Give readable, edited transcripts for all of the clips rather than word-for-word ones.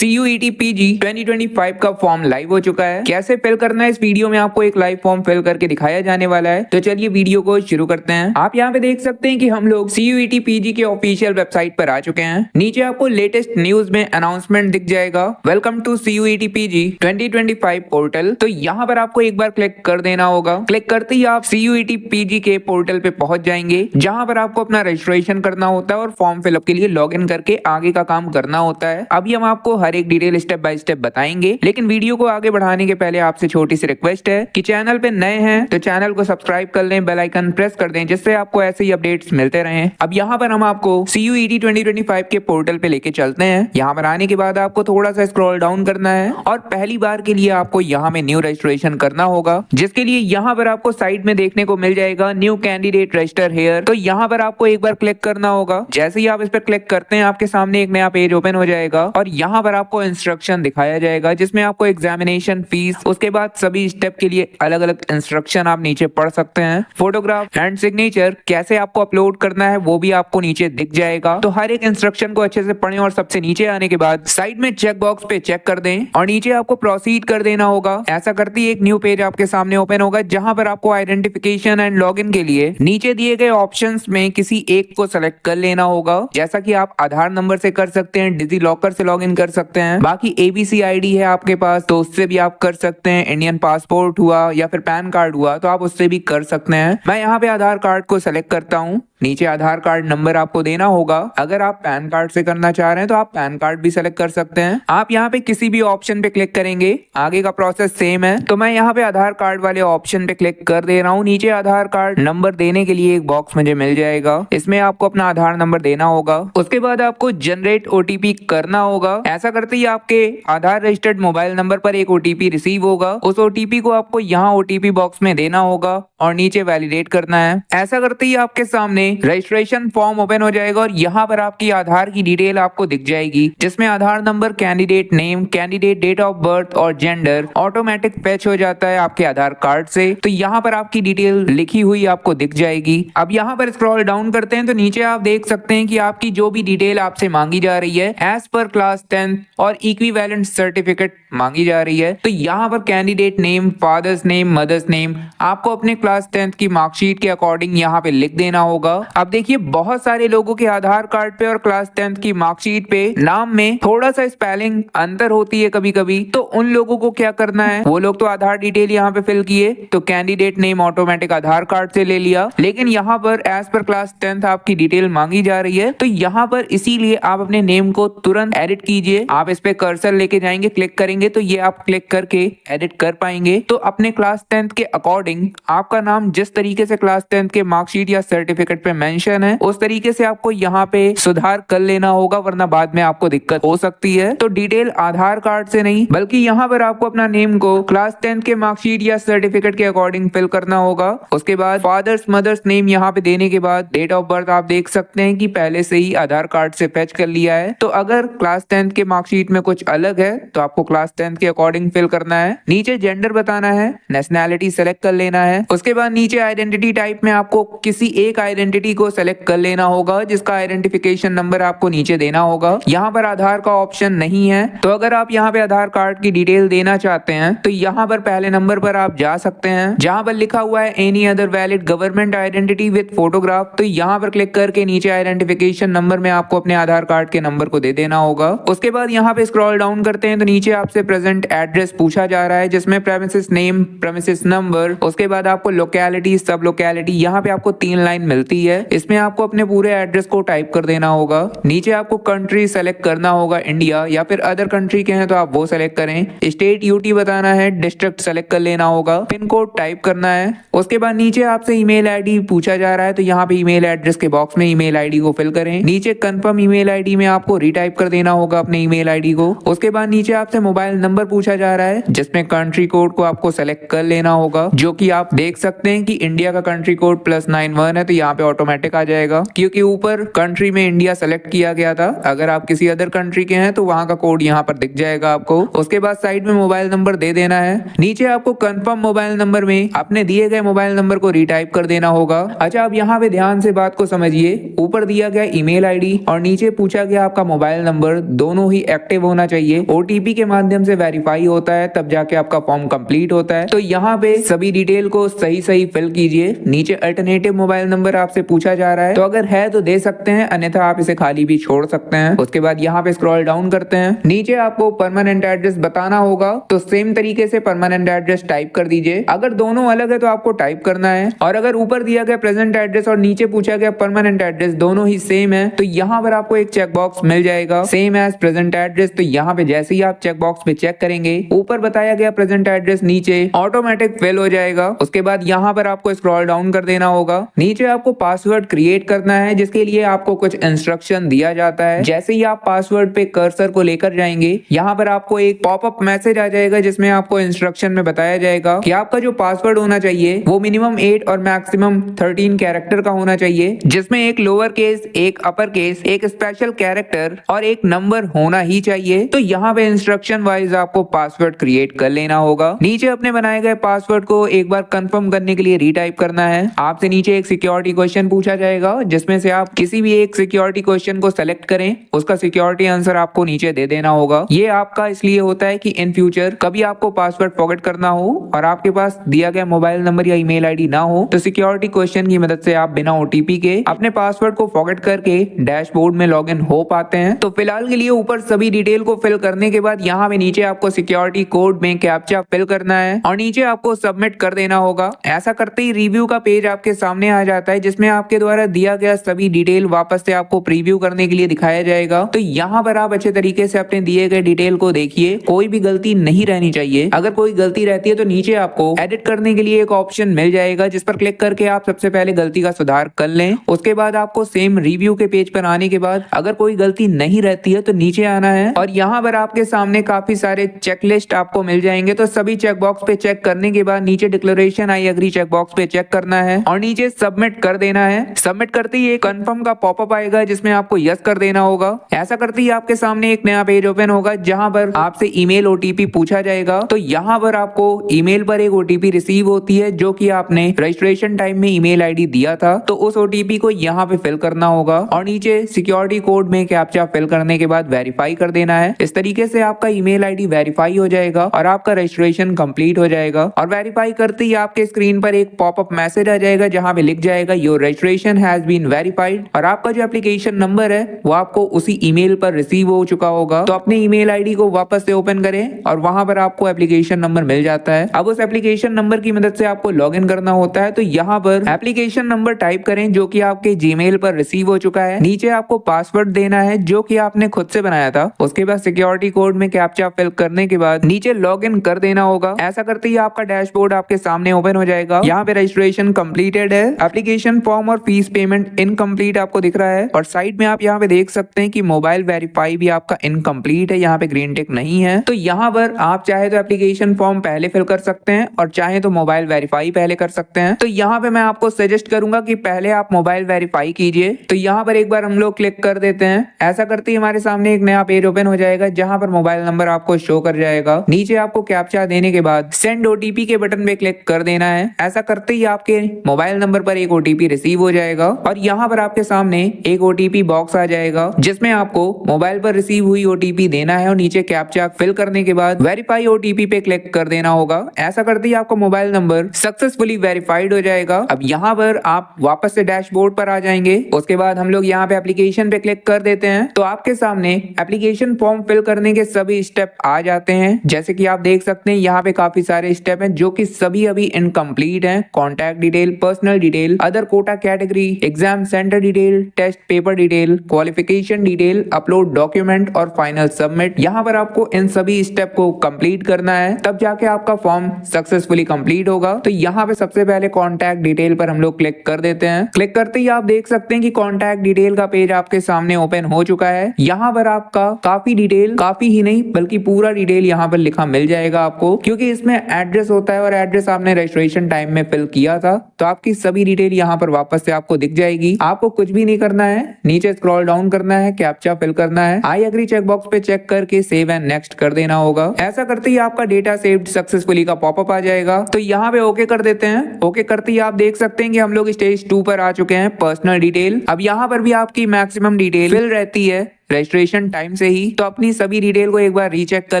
CUET PG 2025 का form live हो चुका है। कैसे फिल करना है इस वीडियो में आपको एक लाइव फॉर्म फिल करके दिखाया जाने वाला है। तो चलिए वीडियो को शुरू करते हैं। आप यहाँ पे देख सकते हैं कि हम लोग CUET PG के ऑफिशियल वेबसाइट पर आ चुके हैं। नीचे आपको लेटेस्ट न्यूज में अनाउंसमेंट दिख जाएगा, welcome to CUET PG 2025 portal. तो यहाँ पर आपको एक बार क्लिक कर देना होगा। क्लिक करते ही आप CUET PG के पोर्टल पे पहुंच जाएंगे, जहाँ पर आपको अपना रजिस्ट्रेशन करना होता है और फॉर्म फिलअप के लिए लॉग इन करके आगे का काम करना होता है। अभी हम आपको हर एक डिटेल स्टेप बाय स्टेप बताएंगे, लेकिन वीडियो को आगे बढ़ाने के पहले आपसे छोटी सी रिक्वेस्ट है कि चैनल पे नए हैं तो चैनल को सब्सक्राइब कर लें, बेल आइकन प्रेस कर दें, जिससे आपको ऐसे ही अपडेट्स मिलते रहें। अब यहाँ पर हम आपको CUET 2025 के पोर्टल पे लेके चलते हैं। यहाँ पर आने के बाद आपको थोड़ा सा स्क्रॉल डाउन करना है और पहली बार के लिए आपको यहाँ में न्यू रजिस्ट्रेशन करना होगा, जिसके लिए यहाँ पर आपको साइड में देखने को मिल जाएगा न्यू कैंडिडेट रजिस्टर हेयर। तो यहाँ पर आपको एक बार क्लिक करना होगा। जैसे ही आप इस पर क्लिक करते हैं आपके सामने एक नया पेज ओपन हो जाएगा और यहाँ पर आपको इंस्ट्रक्शन दिखाया जाएगा, जिसमें आपको एग्जामिनेशन फीस, उसके बाद सभी स्टेप के लिए अलग अलग इंस्ट्रक्शन आप नीचे पढ़ सकते हैं। फोटोग्राफ एंड सिग्नेचर कैसे आपको अपलोड करना है वो भी आपको नीचे दिख जाएगा। तो हर एक इंस्ट्रक्शन को अच्छे से पढ़ें और सबसे नीचे आने के बाद साइड में चेक बॉक्स पे चेक कर दें और नीचे आपको प्रोसीड कर देना होगा। ऐसा करते ही एक न्यू पेज आपके सामने ओपन होगा, जहां पर आपको आइडेंटिफिकेशन एंड लॉगिन के लिए नीचे दिए गए ऑप्शंस में किसी एक को सेलेक्ट कर लेना होगा। जैसा कि आप आधार नंबर से कर सकते हैं, डिजी लॉकर से लॉगिन कर सकते हैं, बाकी ABC ID है आपके पास तो उससे भी आप कर सकते हैं। इंडियन पासपोर्ट हुआ या फिर पैन कार्ड हुआ तो आप उससे भी कर सकते हैं। मैं यहाँ पे आधार कार्ड को सेलेक्ट करता हूँ। नीचे आधार कार्ड नंबर आपको देना होगा। अगर आप पैन कार्ड से करना चाह रहे हैं तो आप पैन कार्ड भी सेलेक्ट कर सकते हैं। आप यहाँ पे किसी भी ऑप्शन पे क्लिक करेंगे, आगे का प्रोसेस सेम है। तो मैं यहाँ पे आधार कार्ड वाले ऑप्शन पे क्लिक कर दे रहा हूँ। नीचे आधार कार्ड नंबर देने के लिए एक बॉक्स मुझे मिल जाएगा, इसमें आपको अपना आधार नंबर देना होगा। उसके बाद आपको जनरेट OTP करना होगा। ऐसा करते ही आपके आधार रजिस्टर्ड मोबाइल नंबर पर एक OTP रिसीव होगा। उस OTP को आपको यहाँ OTP बॉक्स में देना होगा और नीचे वैलिडेट करना है। ऐसा करते ही आपके सामने रजिस्ट्रेशन फॉर्म ओपन हो जाएगा और यहाँ पर आपकी आधार की डिटेल आपको दिख जाएगी, जिसमें Aadhaar number, candidate name, candidate date of birth और जेंडर ऑटोमेटिक फैच हो जाता है आपके आधार कार्ड से। तो यहाँ पर आपकी डिटेल लिखी हुई आपको दिख जाएगी। अब यहाँ पर स्क्रॉल डाउन करते हैं तो नीचे आप देख सकते हैं कि आपकी जो भी डिटेल आपसे मांगी जा रही है एज पर क्लास 10th और इक्विवेलेंट सर्टिफिकेट मांगी जा रही है। तो यहाँ पर candidate name, father's name, mother's name आपको अपने क्लास 10th की मार्कशीट के अकॉर्डिंग यहाँ पे लिख देना होगा। अब देखिए बहुत सारे लोगों के आधार कार्ड पे और क्लास 10th की मार्कशीट पे नाम में थोड़ा सा स्पेलिंग अंतर होती है कभी कभी। तो उन लोगों को क्या करना है, वो लोग तो आधार डिटेल यहाँ पे फिल किए तो कैंडिडेट नेम ऑटोमेटिक आधार कार्ड से ले लिया, लेकिन यहाँ पर एज पर क्लास 10th आपकी डिटेल मांगी जा रही है। तो यहाँ पर इसीलिए आप अपने नेम को तुरंत एडिट कीजिए। आप इस पे कर्सर लेके जाएंगे, क्लिक करेंगे तो ये आप क्लिक करके एडिट कर पाएंगे। तो अपने क्लास 10th के अकॉर्डिंग आपका नाम जिस तरीके से क्लास 10th के मार्कशीट या सर्टिफिकेट पे मेंशन है उस तरीके से आपको यहाँ पे सुधार कर लेना होगा, वरना बाद में आपको दिक्कत हो सकती है। तो डिटेल आधार कार्ड से नहीं बल्कि यहाँ पर आपको अपना नेम को क्लास 10th के मार्कशीट या सर्टिफिकेट के अकॉर्डिंग फिल करना होगा। उसके बाद फादर्स मदर्स नेम यहाँ पे देने के बाद डेट ऑफ बर्थ आप देख सकते हैं कि पहले से ही आधार कार्ड से फैच कर लिया है। तो अगर क्लास 10th के मार्कशीट में कुछ अलग है तो आपको क्लास 10th के अकॉर्डिंग फिल करना है। नीचे जेंडर बताना है, नेशनैलिटी सेलेक्ट कर लेना है। उसके बाद नीचे आइडेंटिटी टाइप में आपको किसी एक आइडेंटिटी को सेलेक्ट कर लेना होगा, जिसका आइडेंटिफिकेशन नंबर आपको नीचे देना होगा। यहाँ पर आधार का ऑप्शन नहीं है, तो अगर आप यहाँ पे आधार कार्ड की डिटेल देना चाहते हैं तो यहाँ पर पहले नंबर पर आप जा सकते हैं, जहाँ पर लिखा हुआ है any other valid government identity with photograph. तो यहाँ पर क्लिक करके नीचे आइडेंटिफिकेशन नंबर में आपको अपने आधार कार्ड के नंबर को दे देना होगा। उसके बाद यहाँ पे स्क्रॉल डाउन करते हैं तो नीचे आपसे प्रेजेंट एड्रेस पूछा जा रहा है, जिसमें प्रेमिसेस नेम, प्रेमिसेस नंबर, उसके बाद आपको लोकेलिटी, सब लोकेलिटी, यहाँ पे आपको 3 लाइन मिलती है। इसमें आपको अपने पूरे एड्रेस को टाइप कर देना होगा। नीचे आपको कंट्री सेलेक्ट करना होगा, इंडिया या फिर अदर कंट्री के हैं तो आप वो सेलेक्ट करें। स्टेट UT बताना है, डिस्ट्रिक्ट सेलेक्ट कर लेना होगा, पिन कोड टाइप करना है। उसके बाद नीचे आपसे ईमेल ID पूछा जा रहा है तो यहाँ पे ईमेल एड्रेस के बॉक्स में ईमेल ID को फिल करें। नीचे कंफर्म ईमेल ID में आपको रीटाइप कर देना होगा अपने ईमेल ID को। उसके बाद नीचे आपसे मोबाइल नंबर पूछा जा रहा है, जिसमें कंट्री कोड को आपको सेलेक्ट कर लेना होगा, जो कि आप देख सकते हैं कि इंडिया का कंट्री कोड +91 है। तो यहाँ पे ऑटोमेटिक आ जाएगा क्योंकि ऊपर कंट्री में इंडिया सेलेक्ट किया गया था। अगर आप किसी अदर कंट्री के हैं तो वहां का कोड यहाँ पर दिख जाएगा आपको। उसके बाद साइड में मोबाइल नंबर दे देना है। नीचे आपको कंफर्म मोबाइल नंबर में अपने दिए गए मोबाइल नंबर को रीटाइप कर देना होगा। अच्छा, अब यहाँ पे ध्यान से बात को समझिए। ऊपर दिया गया ईमेल ID और नीचे पूछा गया आपका मोबाइल नंबर, दोनों ही एक्टिव होना चाहिए, ओटीपी के माध्यम से वेरीफाई होता है, तब जाके आपका फॉर्म कंप्लीट होता है। तो यहाँ पे सभी डिटेल को सही सही फिल कीजिए। नीचे अल्टरनेटिव मोबाइल नंबर आपसे पूछा जा रहा है, तो अगर है तो दे सकते हैं, अन्यथा आप इसे खाली भी छोड़ सकते हैं। उसके बाद यहाँ पे स्क्रॉल डाउन करते हैं, नीचे आपको परमानेंट एड्रेस बताना होगा, तो सेम तरीके से परमानेंट एड्रेस टाइप कर दीजिए। अगर दोनों अलग है तो आपको टाइप करना है, और अगर ऊपर दिया गया प्रेजेंट एड्रेस और नीचे पूछा गया परमानेंट एड्रेस दोनों ही सेम है, तो यहाँ पर आपको एक चेक बॉक्स मिल जाएगा सेम एज प्रेजेंट एड्रेस। तो यहाँ पे जैसे ही आप चेक बॉक्स पे चेक करेंगे, ऊपर बताया गया प्रेजेंट एड्रेस नीचे ऑटोमेटिक फिल हो जाएगा। उसके बाद यहाँ पर आपको स्क्रॉल डाउन कर देना होगा, नीचे आपको पासवर्ड क्रिएट करना है, जिसके लिए आपको कुछ इंस्ट्रक्शन दिया जाता है। जैसे ही आप पासवर्ड पे कर्सर को लेकर जाएंगे, यहाँ पर आपको एक पॉपअप मैसेज आ जाएगा, जिसमें आपको इंस्ट्रक्शन में बताया जाएगा कि आपका जो पासवर्ड होना चाहिए वो मिनिमम 8 और मैक्सिमम 13 कैरेक्टर का होना चाहिए, जिसमें एक लोअर केस, एक अपर केस, एक स्पेशल कैरेक्टर और एक नंबर होना ही चाहिए। तो यहाँ पे इंस्ट्रक्शन वाइज आपको पासवर्ड क्रिएट कर लेना होगा। नीचे अपने बनाए गए पासवर्ड को एक बार कंफर्म करने के लिए रीटाइप करना है। आपसे नीचे एक सिक्योरिटी क्वेश्चन पूछा जाएगा, जिसमें से आप किसी भी एक सिक्योरिटी क्वेश्चन को सेलेक्ट करें, उसका सिक्योरिटी आंसर आपको नीचे दे देना होगा। ये आपका इसलिए होता है कि इन फ्यूचर कभी आपको पासवर्ड फॉरगेट करना हो और आपके पास दिया गया मोबाइल नंबर या ईमेल आईडी ना हो, तो सिक्योरिटी क्वेश्चन की मदद से आप बिना ओटीपी के अपने पासवर्ड को फॉरगेट करके डैशबोर्ड में लॉगिन हो पाते हैं। तो फिलहाल के लिए ऊपर सभी डिटेल को फिल करने के बाद यहाँ पे नीचे आपको सिक्योरिटी कोड में कैप्चा फिल करना है और नीचे आपको सबमिट कर देना होगा। ऐसा करते ही रिव्यू का पेज आपके सामने आ जाता है, जिसमें आपके द्वारा दिया गया सभी डिटेल वापस से आपको प्रीव्यू करने के लिए दिखाया जाएगा। तो यहाँ पर आप अच्छे तरीके से अपने दिए गए डिटेल को देखिए, कोई भी गलती नहीं रहनी चाहिए। अगर कोई गलती रहती है तो नीचे आपको एडिट करने के लिए एक ऑप्शन मिल जाएगा, जिस पर क्लिक करके आप सबसे पहले गलती का सुधार कर लें। उसके बाद आपको सेम रिव्यू के पेज पर आने के बाद अगर कोई गलती नहीं रहती है तो नीचे आना है, और यहाँ पर आपके सामने काफी सारे चेकलिस्ट आपको मिल जाएंगे। तो सभी चेकबॉक्स पे चेक करने के बाद नीचे डिक्लेरेशन आई एग्री चेकबॉक्स पे चेक करना है और नीचे सबमिट कर देना है। सबमिट करते ही एक कंफर्म का पॉपअप आएगा, जिसमें आपको यस कर देना होगा। ऐसा करते ही आपके सामने एक नया पेज ओपन होगा, जहां पर आपसे ईमेल ओटीपी पूछा जाएगा। तो यहाँ पर आपको ईमेल पर एक ओटीपी रिसीव होती है, जो कि आपने रजिस्ट्रेशन टाइम में ईमेल आईडी दिया था, तो उस ओटीपी को यहाँ पे फिल करना होगा और नीचे सिक्योरिटी कोड में कैप्चा फिल करने के बाद वेरीफाई कर देना है। इस तरीके से आपका ईमेल आईडी वेरीफाई हो जाएगा और आपका रजिस्ट्रेशन कंप्लीट हो जाएगा। और वेरीफाई करते ही आपके स्क्रीन पर एक पॉपअप मैसेज आ जाएगा, जहां पे लिख जाएगा your registration has been verified, और आपका जो एप्लीकेशन नंबर है वो आपको उसी ईमेल पर रिसीव हो चुका होगा। तो अपने ईमेल आईडी को वापस से ओपन करें और वहां पर आपको एप्लीकेशन नंबर मिल जाता है। अब उस एप्लीकेशन नंबर की मदद से आपको लॉग इन करना होता है। तो यहाँ पर एप्लीकेशन नंबर टाइप करें, जो कि आपके जीमेल पर रिसीव हो चुका है। नीचे आपको पासवर्ड देना है, जो कि आपने खुद से बनाया था। उसके बाद सिक्योरिटी कोड में कैप्चा फिल करने के बाद नीचे लॉग इन कर देना होगा। ऐसा करते ही आपका डैशबोर्ड आपके सामने ओपन हो जाएगा। यहाँ पे रजिस्ट्रेशन कंप्लीटेड है, एप्लीकेशन फॉर्म और फीस पेमेंट इनकम्प्लीट आपको दिख रहा है, और साइड में आप यहाँ पे देख सकते हैं कि मोबाइल वेरीफाई भी आपका इनकम्प्लीट है, यहाँ पे ग्रीन टिक नहीं है। तो यहाँ पर आप चाहे तो एप्लीकेशन फॉर्म पहले फिल कर सकते हैं और चाहे तो मोबाइल वेरीफाई पहले कर सकते हैं। तो यहाँ पे मैं आपको सजेस्ट करूंगा कि पहले आप मोबाइल वेरीफाई कीजिए। तो यहाँ पर एक बार हम लोग क्लिक कर देते हैं। ऐसा करते ही हमारे सामने एक नया पेज ओपन हो जाएगा, जहां पर मोबाइल नंबर आपको शो कर जाएगा। नीचे आपको कैप्चा देने के बाद सेंड ओटीपी के बटन पे क्लिक कर देना है। ऐसा करते ही आपके मोबाइल नंबर पर एक ओटीपी रिसीव हो जाएगा और यहाँ पर आपके सामने एक ओटीपी बॉक्स आ जाएगा, जिसमें आपको मोबाइल पर रिसीव हुई ओटीपी देना है और नीचे कैप्चा फिल करने के बाद वेरीफाई ओटीपी पे क्लिक कर देना होगा। ऐसा करते ही आपका मोबाइल नंबर सक्सेसफुली वेरीफाइड हो जाएगा। अब यहाँ पर आप वापस से डैशबोर्ड पर आ जाएंगे। उसके बाद हम लोग यहाँ पे एप्लीकेशन पे क्लिक कर देते हैं, तो आपके सामने एप्लीकेशन फॉर्म फिल करने के सभी स्टेप आ जाते हैं। जैसे कि आप देख सकते हैं यहाँ पे काफी सारे स्टेप हैं, जो कि सभी अभी इनकम्प्लीट हैं। Contact detail, personal detail, other quota category, exam centre detail, test paper detail, qualification detail, upload document और फाइनल सबमिट। यहाँ पर आपको इन सभी स्टेप को कंप्लीट करना है, तब जाके आपका फॉर्म सक्सेसफुली कंप्लीट होगा। तो यहाँ पे सबसे पहले कॉन्टैक्ट डिटेल पर हम लोग क्लिक कर देते हैं। क्लिक करते ही आप देख सकते हैं कि कॉन्टैक्ट डिटेल का पेज आपके सामने ओपन हो चुका है। यहाँ पर आपका काफी डिटेल, काफी ही नहीं बल्कि पूरा डिटेल यहाँ पर लिखा मिल जाएगा आपको, क्योंकि इसमें एड्रेस होता है और एड्रेस आपने रजिस्ट्रेशन टाइम में फिल किया था। तो आपकी सभी डिटेल यहाँ पर वापस से आपको दिख जाएगी। आपको कुछ भी नहीं करना है, नीचे स्क्रॉल डाउन करना है, कैप्चा फिल करना है, आई एग्री चेकबॉक्स पे चेक करके सेव एंड नेक्स्ट कर देना होगा। ऐसा करते ही आपका डेटा सेव्ड सक्सेसफुली का पॉपअप आ जाएगा। तो यहाँ पे ओके कर देते हैं। ओके करते ही आप देख सकते हैं कि हम लोग स्टेज 2 पर आ चुके हैं, पर्सनल डिटेल। अब यहाँ पर भी आपकी मैक्सिमम डिटेल फिल रहती है। रजिस्ट्रेशन टाइम से ही, तो अपनी सभी डिटेल को एक बार रीचेक कर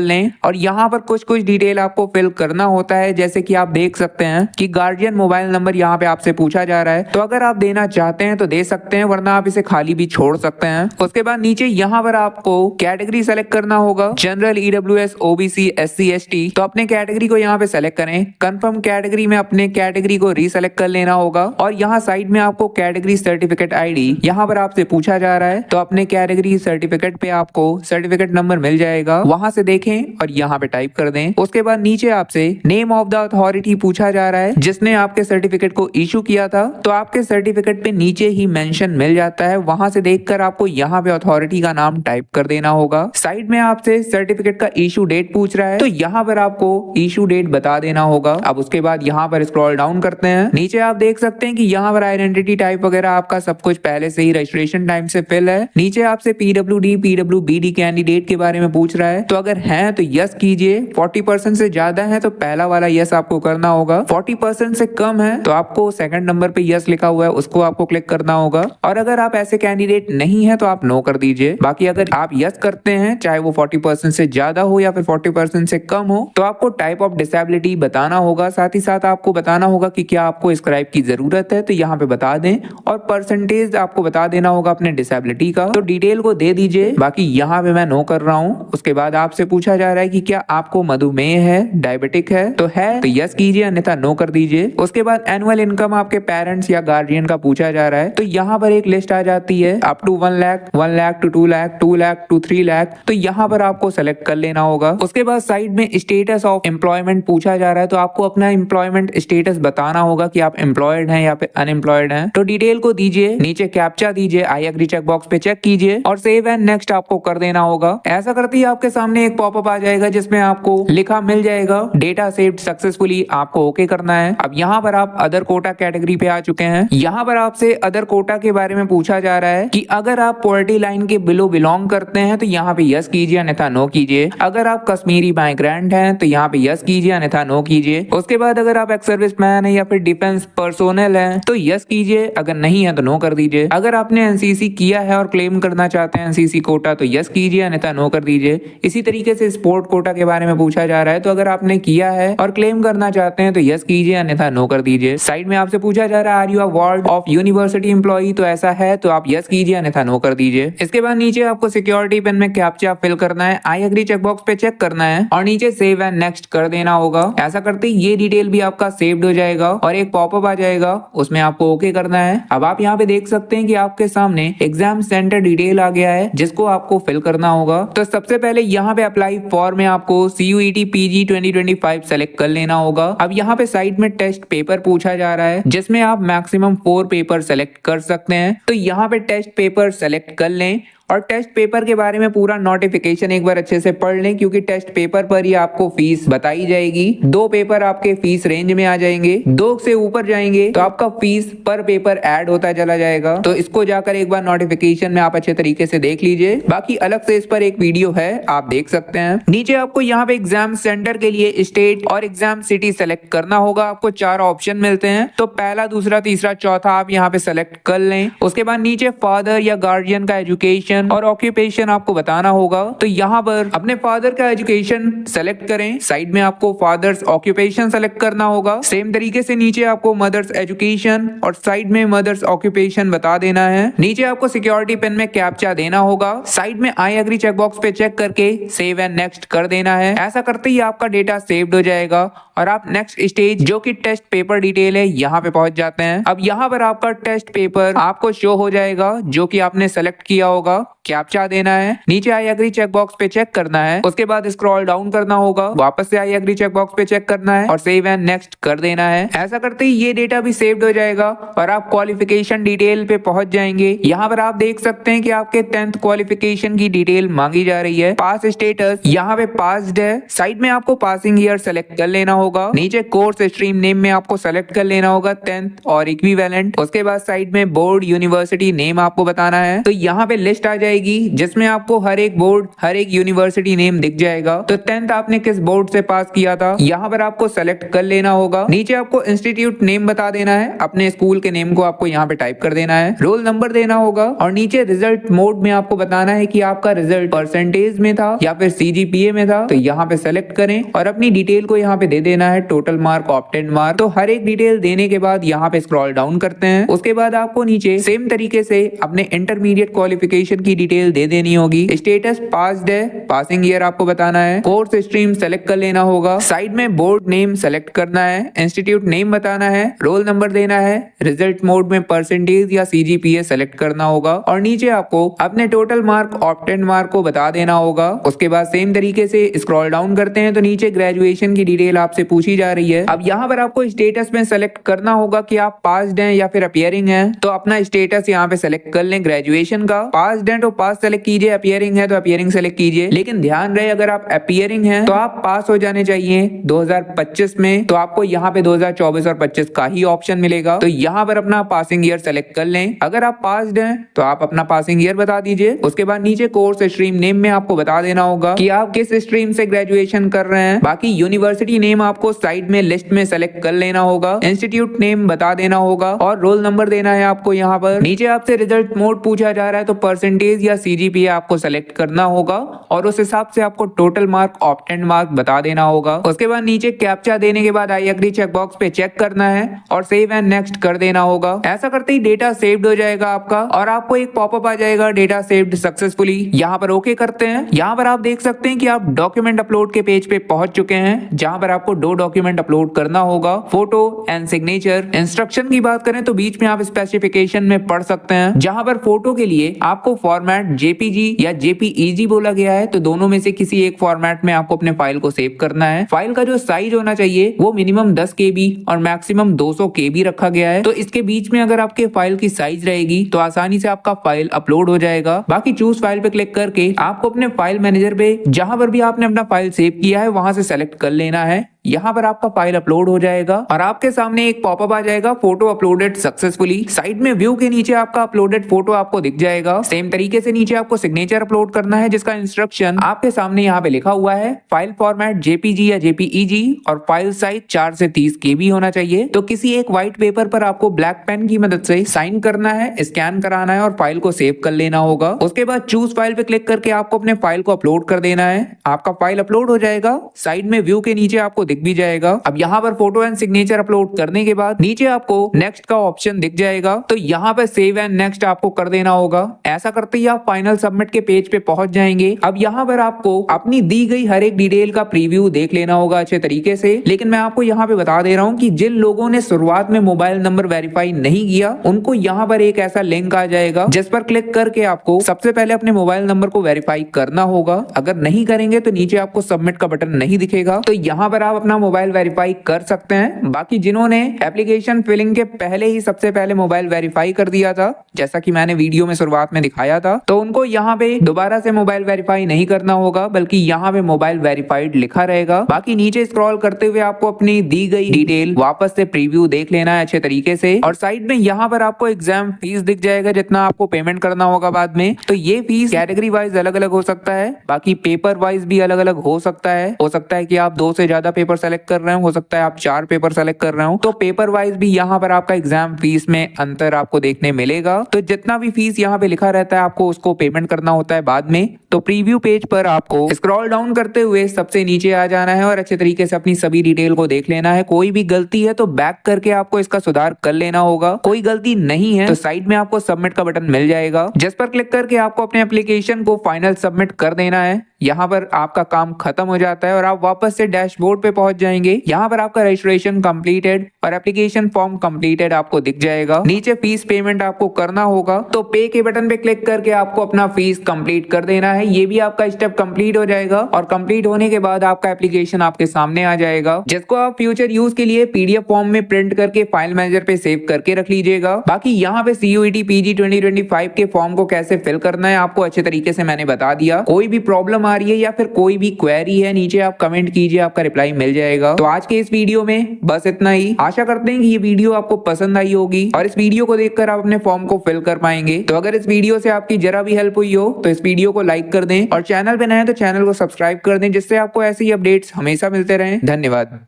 लें। और यहाँ पर कुछ कुछ डिटेल आपको फिल करना होता है, जैसे कि आप देख सकते हैं कि गार्जियन मोबाइल नंबर यहाँ पे आपसे पूछा जा रहा है, तो अगर आप देना चाहते हैं तो दे सकते हैं, वरना आप इसे खाली भी छोड़ सकते हैं। उसके बाद नीचे यहाँ पर आपको कैटेगरी सेलेक्ट करना होगा, general, EWS, OBC, SC, ST. तो अपने कैटेगरी को यहाँ पे सेलेक्ट करें। कंफर्म कैटेगरी में अपने कैटेगरी को रीसेलेक्ट कर लेना होगा। और यहाँ साइड में आपको कैटेगरी सर्टिफिकेट आईडी यहाँ पर आपसे पूछा जा रहा है, तो अपने कैटेगरी सर्टिफिकेट पे आपको सर्टिफिकेट नंबर मिल जाएगा, वहां से देखें और यहाँ पे टाइप कर दें। उसके बाद नीचे आपसे नेम ऑफ द अथॉरिटी पूछा जा रहा है जिसने आपके सर्टिफिकेट को इशू किया था, तो आपके सर्टिफिकेट पे नीचे ही मेंशन मिल जाता है, वहां से देखकर आपको यहाँ पे अथॉरिटी का नाम टाइप कर देना होगा। साइड में आपसे सर्टिफिकेट का इशू डेट पूछ रहा है, तो यहाँ पर आपको इशू डेट बता देना होगा। अब उसके बाद यहाँ पर स्क्रॉल डाउन करते हैं, नीचे आप देख सकते हैं कि यहाँ पर आइडेंटिटी टाइप वगैरह आपका सब कुछ पहले से ही रजिस्ट्रेशन टाइम से फिल है। नीचे आपसे पीडब्ल्यूडी, पीडब्ल्यूबीडी कैंडिडेट के बारे में पूछ रहा है, तो अगर है तो यस कीजिए। 40% से ज्यादा है तो पहला वाला यस आपको करना होगा। 40% से कम है तो आपको सेकंड नंबर पे यस लिखा हुआ है उसको आपको क्लिक करना होगा। और अगर आप ऐसे कैंडिडेट नहीं है तो आप नो कर दीजिए। बाकी अगर आप यस करते हैं, चाहे वो 40% से ज्यादा हो या फिर 40% से कम हो, तो आपको टाइप ऑफ डिसेबिलिटी बताना होगा। साथ ही साथ आपको बताना होगा कि क्या आपको स्क्राइब की जरूरत है, तो यहाँ पे बता दें। और परसेंटेज आपको बता देना होगा अपने डिसेबिलिटी का, तो डिटेल को दे दीजिए। बाकी यहाँ पे मैं नो कर रहा हूँ। उसके बाद आपसे पूछा जा रहा है कि क्या आपको मधुमेह है, डायबिटिक है, तो है तो यस कीजिए, अन्यथा नो कर दीजिए। उसके बाद एनुअल इनकम आपके पेरेंट्स या गार्जियन का पूछा जा रहा है, तो यहाँ पर एक लिस्ट आ जाती है up to 1 lakh, 1 lakh to 2 lakh, 2 lakh to 3 lakh, तो यहाँ पर आपको सेलेक्ट कर लेना होगा। उसके बाद साइड में स्टेटस ऑफ एम्प्लॉयमेंट पूछा जा रहा है, तो आपको अपना एम्प्लॉयमेंट स्टेटस बताना होगा कि आप एम्प्लॉयड हैं या फिर अनएम्प्लॉयड हैं, तो डिटेल को दीजिए, नीचे कैप्चा दीजिए, आई एग्री चेक बॉक्स पे चेक कीजिए और सेव एंड नेक्स्ट आपको कर देना होगा। ऐसा करते ही आपके सामने एक पॉपअप आ जाएगा जिसमें आपको लिखा मिल जाएगा डेटा सेव्ड सक्सेसफुली, आपको ओके करना है। अब यहाँ पर आप अदर कोटा कैटेगरी पे आ चुके हैं। यहाँ पर आपसे अदर कोटा के बारे में पूछा जा रहा है कि अगर आप पॉवर्टी लाइन के बिलो बिलोंग करते हैं तो यहाँ पे यस कीजिए, अन्यथा नो कीजिए। अगर आप कश्मीरी माइग्रेंट हैं तो यहाँ पे यस कीजिए, अन्यथा नो कीजिए। उसके बाद अगर आप एक्स सर्विस मैन है या फिर डिफेंस पर्सोनल है तो यस कीजिए, अगर नहीं है तो नो कर दीजिए। अगर आपने एनसीसी किया है और क्लेम करना चाहते हैं एनसीसी कोटा तो यस कीजिए, अन्यथा नो कर दीजिए। इसी तरीके से स्पोर्ट कोटा के बारे में पूछा जा रहा है, तो अगर आपने किया है और क्लेम करना चाहते हैं तो यस कीजिए, अन्यथा नो कर दीजिए। साइड में आपसे पूछा जा रहा है are you a ward of university employee, तो ऐसा है तो आप यस कीजिए, अन्यथा नो कर दीजिए। इसके बाद नीचे आपको सिक्योरिटी पिन में कैप्चा फिल करना है, आई एग्री चेक बॉक्स पे चेक करना है और नीचे सेव एंड नेक्स्ट कर देना होगा। ऐसा करते ही ये डिटेल भी आपका सेव्ड हो जाएगा और एक पॉपअप आ जाएगा, उसमें आपको ओके करना है। अब आप यहाँ पे देख सकते हैं कि आपके सामने एग्जाम सेंटर डिटेल आ गया है जिसको आपको फिल करना होगा। तो सबसे पहले यहाँ पे अप्लाई फॉर में आपको CUET PG 2025 सेलेक्ट कर लेना होगा। अब यहाँ पे साइड में टेस्ट पेपर पूछा जा रहा है जिसमें आप मैक्सिमम 4 पेपर सेलेक्ट कर सकते हैं, तो यहाँ पे टेस्ट पेपर सेलेक्ट कर लें। और टेस्ट पेपर के बारे में पूरा नोटिफिकेशन एक बार अच्छे से पढ़ लें, क्योंकि टेस्ट पेपर पर ही आपको फीस बताई जाएगी। 2 पेपर आपके फीस रेंज में आ जाएंगे, 2 से ऊपर जाएंगे तो आपका फीस पर पेपर ऐड होता चला जाएगा। तो इसको जाकर एक बार नोटिफिकेशन में आप अच्छे तरीके से देख लीजिए। बाकी अलग से इस पर एक वीडियो है, आप देख सकते हैं। नीचे आपको यहाँ पे एग्जाम सेंटर के लिए स्टेट और एग्जाम सिटी सेलेक्ट करना होगा। आपको 4 ऑप्शन मिलते हैं, तो पहला, दूसरा, तीसरा, चौथा आप यहाँ पे सेलेक्ट कर लें। उसके बाद नीचे फादर या गार्जियन का एजुकेशन और ऑक्यूपेशन आपको बताना होगा, तो यहाँ पर अपने फादर का एजुकेशन सेलेक्ट करें। साइड में आपको फादर्स ऑक्यूपेशन सेलेक्ट करना होगा। सेम तरीके से नीचे आपको मदर्स एजुकेशन और साइड में मदर्स ऑक्यूपेशन बता देना है। नीचे आपको सिक्योरिटी पिन में कैप्चा देना होगा। साइड में आई एग्री चेक बॉक्स पे चेक करके सेव एंड नेक्स्ट कर देना है। ऐसा करते ही आपका डेटा सेव्ड हो जाएगा और आप नेक्स्ट स्टेज जो कि टेस्ट पेपर डिटेल है यहाँ पे पहुंच जाते हैं। अब यहाँ पर आपका टेस्ट पेपर आपको शो हो जाएगा जो कि आपने सेलेक्ट किया होगा। कैप्चा देना है, नीचे आई एग्री चेक बॉक्स पे चेक करना है, उसके बाद स्क्रॉल डाउन करना होगा, वापस से आई एग्री चेक बॉक्स पे चेक करना है और सेव एंड नेक्स्ट कर देना है। ऐसा करते ही ये डेटा भी सेव्ड हो जाएगा और आप क्वालिफिकेशन डिटेल पे पहुंच जाएंगे। यहाँ पर आप देख सकते हैं कि आपके 10th क्वालिफिकेशन की डिटेल मांगी जा रही है। पास स्टेटस यहाँ पे पास्ड है। साइड में आपको पासिंग ईयर सेलेक्ट कर लेना होगा। नीचे कोर्स स्ट्रीम नेम में आपको सेलेक्ट कर लेना होगा 10th और इक्विवेलेंट। उसके बाद साइड में बोर्ड यूनिवर्सिटी नेम आपको बताना है, तो यहाँ पे लिस्ट आ जाएगी खुलेगी जिसमें आपको हर एक बोर्ड, हर एक यूनिवर्सिटी नेम दिख जाएगा। तो 10th आपने किस बोर्ड से पास किया था यहाँ पर आपको सेलेक्ट कर लेना होगा। नीचे आपको इंस्टीट्यूट नेम बता देना है, अपने स्कूल के नेम को आपको यहाँ पे टाइप कर देना है, रोल नंबर देना होगा और नीचे रिजल्ट मोड में आपको बताना है कि आपका रिजल्ट परसेंटेज में था या फिर CGPA में था। तो यहाँ पे सेलेक्ट करें और अपनी डिटेल को यहाँ पे दे देना है, टोटल मार्क, ऑब्टेन मार्क। तो हर एक डिटेल देने के बाद यहाँ पे स्क्रॉल डाउन करते हैं। उसके बाद आपको नीचे सेम तरीके से अपने इंटरमीडिएट क्वालिफिकेशन की डिटेल दे देनी होगी। स्टेटस पास्ड है, पासिंग ईयर आपको बताना है, कोर्स स्ट्रीम सेलेक्ट कर लेना होगा, साइड में बोर्ड नेम सेलेक्ट करना है, इंस्टीट्यूट नेम बताना है, रोल नंबर देना है, रिजल्ट मोड में परसेंटेज या CGPA सेलेक्ट करना होगा और नीचे आपको अपने टोटल मार्क, ऑब्टेन मार्क को बता देना होगा। उसके बाद सेम तरीके से स्क्रॉल डाउन करते हैं तो नीचे ग्रेजुएशन की डिटेल आपसे पूछी जा रही है। अब यहाँ पर आपको स्टेटस में सेलेक्ट करना होगा कि आप पास्ड हैं या फिर अपीयरिंग हैं। तो अपना स्टेटस यहाँ पे सेलेक्ट कर लें ग्रेजुएशन का। पास्ड हैं तो पास सेलेक्ट कीजिए, अपीयरिंग है तो अपीयरिंग सेलेक्ट कीजिए। लेकिन ध्यान रहे अगर आप अपीयरिंग हैं तो आप पास हो जाने चाहिए 2025 में, तो आपको यहाँ पे 2024 और 25 का ही ऑप्शन मिलेगा। तो यहाँ पर अपना पासिंग ईयर सेलेक्ट कर लें। अगर आप पास्ड हैं तो आप अपना पासिंग ईयर बता दीजिए। उसके बाद नीचे कोर्स स्ट्रीम नेम में आपको बता देना होगा कि आप किस स्ट्रीम से ग्रेजुएशन कर रहे हैं। बाकी यूनिवर्सिटी नेम आपको साइड में लिस्ट में सेलेक्ट कर लेना होगा, इंस्टीट्यूट नेम बता देना होगा और रोल नंबर देना है आपको। यहाँ पर नीचे आपसे रिजल्ट मोड पूछा जा रहा है तो परसेंटेज या CGPA आपको सेलेक्ट करना होगा और उस हिसाब से आपको टोटल मार्क, ऑब्टेन मार्क बता देना होगा। उसके बाद नीचे कैप्चा देने के बाद आई एग्री चेक बॉक्स पे चेक करना है और सेव एंड नेक्स्ट कर देना होगा। ऐसा करते ही डेटा सेव्ड हो जाएगा आपका और आपको एक पॉपअप आ जाएगा, डेटा सेव्ड सक्सेसफुली। यहाँ पर ओके करते हैं। यहाँ पर आप देख सकते हैं कि आप डॉक्यूमेंट अपलोड के पेज पे पहुंच चुके हैं, जहां पर आपको 2 डॉक्यूमेंट अपलोड करना होगा, फोटो एंड सिग्नेचर। इंस्ट्रक्शन की बात करें तो बीच में आप स्पेसिफिकेशन में पढ़ सकते हैं, जहां पर फोटो के लिए आपको फॉर्मेट JPG या JPEG बोला गया है। तो दोनों में से किसी एक फॉर्मेट में आपको अपने फाइल को सेव करना है। फाइल का जो साइज होना चाहिए वो मिनिमम 10 KB और मैक्सिमम 200 KB रखा गया है। तो इसके बीच में अगर आपके फाइल की साइज रहेगी तो आसानी से आपका फाइल अपलोड हो जाएगा। बाकी चूज फाइल पे क्लिक करके आपको अपने फाइल मैनेजर पे जहां पर भी आपने अपना फाइल सेव किया है वहां से सेलेक्ट कर लेना है। यहाँ पर आपका फाइल अपलोड हो जाएगा और आपके सामने एक पॉपअप आ जाएगा, फोटो अपलोडेड सक्सेसफुली। साइड में व्यू के नीचे आपका अपलोडेड फोटो आपको दिख जाएगा। सेम तरीके से नीचे आपको सिग्नेचर अपलोड करना है, जिसका इंस्ट्रक्शन आपके सामने यहाँ पे लिखा हुआ है। फाइल फॉर्मेट JPG या JPEG और फाइल साइज 4 से 30 KB होना चाहिए। तो किसी एक व्हाइट पेपर पर आपको ब्लैक पेन की मदद से साइन करना है, स्कैन कराना है और फाइल को सेव कर लेना होगा। उसके बाद चूज फाइल पे क्लिक करके आपको अपने फाइल को अपलोड कर देना है। आपका फाइल अपलोड हो जाएगा। साइड में व्यू के नीचे आपको दिख भी जाएगा। अब यहाँ पर फोटो एंड सिग्नेचर अपलोड करने के बाद नीचे आपको नेक्स्ट का ऑप्शन दिख जाएगा। तो यहाँ पर सेव एंड नेक्स्ट आपको कर देना होगा। ऐसा करते ही आप फाइनल सबमिट के पेज पे पहुंच जाएंगे। अब यहाँ पर आपको अपनी दी गई हर एक डिटेल का प्रीव्यू देख लेना होगा अच्छे तरीके से। लेकिन मैं आपको यहाँ पे बता दे रहा हूँ कि जिन लोगों ने शुरुआत में मोबाइल नंबर वेरीफाई नहीं किया उनको यहाँ पर एक ऐसा लिंक आ जाएगा जिस पर क्लिक करके आपको सबसे पहले अपने मोबाइल नंबर को वेरीफाई करना होगा। अगर नहीं करेंगे तो नीचे आपको सबमिट का बटन नहीं दिखेगा। तो यहाँ पर आप अपना मोबाइल वेरीफाई कर सकते हैं। बाकी जिन्होंने एप्लीकेशन फिलिंग के पहले ही सबसे पहले मोबाइल वेरीफाई कर दिया था, जैसा कि मैंने वीडियो में शुरुआत में दिखाया था, तो उनको यहाँ पे दोबारा से मोबाइल वेरीफाई नहीं करना होगा, बल्कि यहाँ पे मोबाइल वेरीफाइड लिखा रहेगा। बाकी नीचे स्क्रॉल करते हुए आपको अपनी दी गई डिटेल वापस से प्रीव्यू देख लेना है अच्छे तरीके से। और साइड में यहाँ पर आपको एग्जाम फीस दिख जाएगा, जितना आपको पेमेंट करना होगा बाद में। तो ये फीस कैटेगरी वाइज अलग अलग हो सकता है, बाकी पेपर वाइज भी अलग अलग हो सकता है। हो सकता है कि आप 2 से ज्यादा पेपर सेलेक्ट कर रहे हो सकता है आप 4 पेपर सेलेक्ट कर रहे हो। तो पेपर वाइज भी यहाँ पर आपका एग्जाम फीस में अंतर आपको देखने मिलेगा। तो जितना भी फीस यहाँ पे लिखा रहता है आपको उसको पेमेंट करना होता है बाद में। तो प्रीव्यू पेज पर आपको स्क्रॉल डाउन करते हुए सबसे नीचे आ जाना है और अच्छे तरीके से अपनी सभी डिटेल को देख लेना है। कोई भी गलती है तो बैक करके आपको इसका सुधार कर लेना होगा। कोई गलती नहीं है तो साइड में आपको सबमिट का बटन मिल जाएगा, जिस पर क्लिक करके आपको अपने एप्लीकेशन को फाइनल सबमिट कर देना है। यहाँ पर आपका काम खत्म हो जाता है और आप वापस से डैशबोर्ड पे पहुंच जाएंगे। यहाँ पर आपका रजिस्ट्रेशन कंप्लीटेड और एप्लीकेशन फॉर्म कंप्लीटेड आपको दिख जाएगा। नीचे फीस पेमेंट आपको करना होगा, तो पे के बटन पे क्लिक करके आपको अपना फीस कंप्लीट कर देना है। ये भी आपका स्टेप कंप्लीट हो जाएगा और कंप्लीट होने के बाद आपका एप्लीकेशन आपके सामने आ जाएगा, जिसको आप फ्यूचर यूज के लिए PDF फॉर्म में प्रिंट करके फाइल मैनेजर पे सेव करके रख लीजिएगा। बाकी यहाँ पे CUET PG 2025 के फॉर्म को कैसे फिल करना है आपको अच्छे तरीके से मैंने बता दिया। कोई भी प्रॉब्लम आ रही है या फिर कोई भी क्वेरी है नीचे आप कमेंट कीजिए, आपका रिप्लाई मिल मिल जाएगा। तो आज के इस वीडियो में बस इतना ही। आशा करते हैं कि ये वीडियो आपको पसंद आई होगी और इस वीडियो को देखकर आप अपने फॉर्म को फिल कर पाएंगे। तो अगर इस वीडियो से आपकी जरा भी हेल्प हुई हो तो इस वीडियो को लाइक कर दें और चैनल पे नए हैं तो चैनल को सब्सक्राइब कर दें, जिससे आपको ऐसे ही अपडेट्स हमेशा मिलते रहें। धन्यवाद।